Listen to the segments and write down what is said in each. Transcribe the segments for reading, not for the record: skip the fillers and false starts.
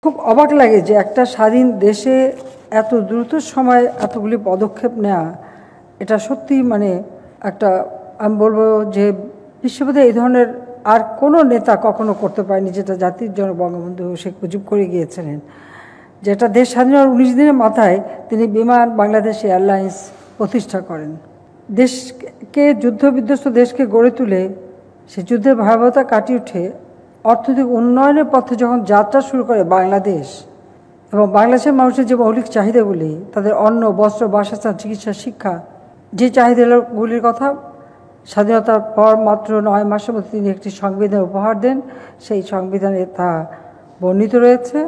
খুব অবাক লাগে যে একটা স্বাধীন দেশে এত দ্রুত সময়ে এতগুলি পদক্ষেপ নেওয়া, এটা সত্যি মানে একটা, আমি বলবো যে বিশ্বপতি এই ধরনের আর কোনো নেতা কখনো করতে পারেনি, যেটা জাতির জনক বঙ্গবন্ধু শেখ মুজিব করে গিয়েছিলেন। যেটা দেশ স্বাধীন হওয়ার 19 দিনের মাথায় তিনি বিমান বাংলাদেশ এয়ারলাইন্স প্রতিষ্ঠা করেন। দেশকে যুদ্ধবিধ্বস্ত দেশকে গড়ে তুলে সে যুদ্ধের ভয়াবহতা কাটিয়ে উঠে অর্থনৈতিক উন্নয়নের পথে যখন যাত্রা শুরু করে বাংলাদেশ, এবং বাংলাদেশের মানুষের যে মৌলিক চাহিদাগুলি, তাদের অন্ন, বস্ত্র, বাসস্থান, চিকিৎসা, শিক্ষা, যে চাহিদাগুলির কথা স্বাধীনতার পর মাত্র 9 মাসের মধ্যে তিনি একটি সংবিধান উপহার দেন। সেই সংবিধানে তা বর্ণিত রয়েছে।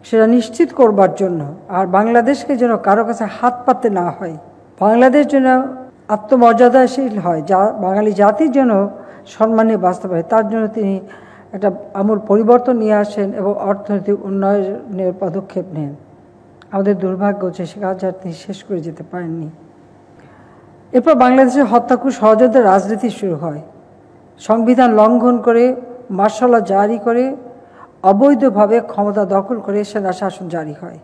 সেটা নিশ্চিত করবার জন্য, আর বাংলাদেশকে যেন কারো কাছে হাত পাততে না হয়, বাংলাদেশ যেন আত্মমর্যাদাশীল হয়, যা বাঙালি জাতির যেন সম্মানে বাঁচতে পারে, তার জন্য তিনি একটা আমূল পরিবর্তন নিয়ে আসেন এবং অর্থনৈতিক উন্নয়নের পদক্ষেপ নেন। আমাদের দুর্ভাগ্য যে সে কাজ আর তিনি শেষ করে যেতে পারেননি। এরপর বাংলাদেশের হত্যাকুশ ষড়যন্ত্রের রাজনীতি শুরু হয়। সংবিধান লঙ্ঘন করে, মার্শাল ল জারি করে, অবৈধভাবে ক্ষমতা দখল করে সেনা শাসন জারি হয়।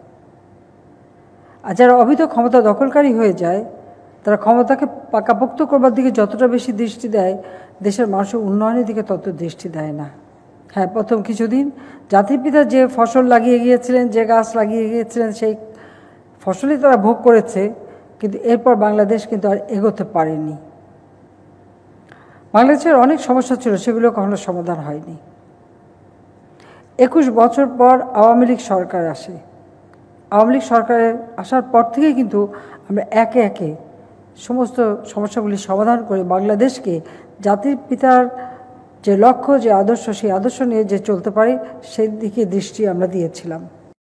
আর যারা অবৈধ ক্ষমতা দখলকারী হয়ে যায়, তারা ক্ষমতাকে পাকাপোক্ত করবার দিকে যতটা বেশি দৃষ্টি দেয়, দেশের মানুষের উন্নয়নের দিকে তত দৃষ্টি দেয় না। হ্যাঁ, প্রথম কিছুদিন জাতির পিতা যে ফসল লাগিয়ে গিয়েছিলেন, যে গাছ লাগিয়ে গিয়েছিলেন, সেই ফসলই তারা ভোগ করেছে, কিন্তু এরপর বাংলাদেশ কিন্তু আর এগোতে পারেনি। বাংলাদেশের অনেক সমস্যা ছিল, সেগুলো কখনো সমাধান হয়নি। 21 বছর পর আওয়ামী লীগ সরকার আসে। আওয়ামী লীগ সরকারের আসার পর থেকেই কিন্তু আমরা একে একে সমস্ত সমস্যাগুলি সমাধান করে বাংলাদেশকে জাতির পিতার যে লক্ষ্য, যে আদর্শ, সেই আদর্শ নিয়ে যে চলতে পারি, সেই দিকে দৃষ্টি আমরা দিয়েছিলাম।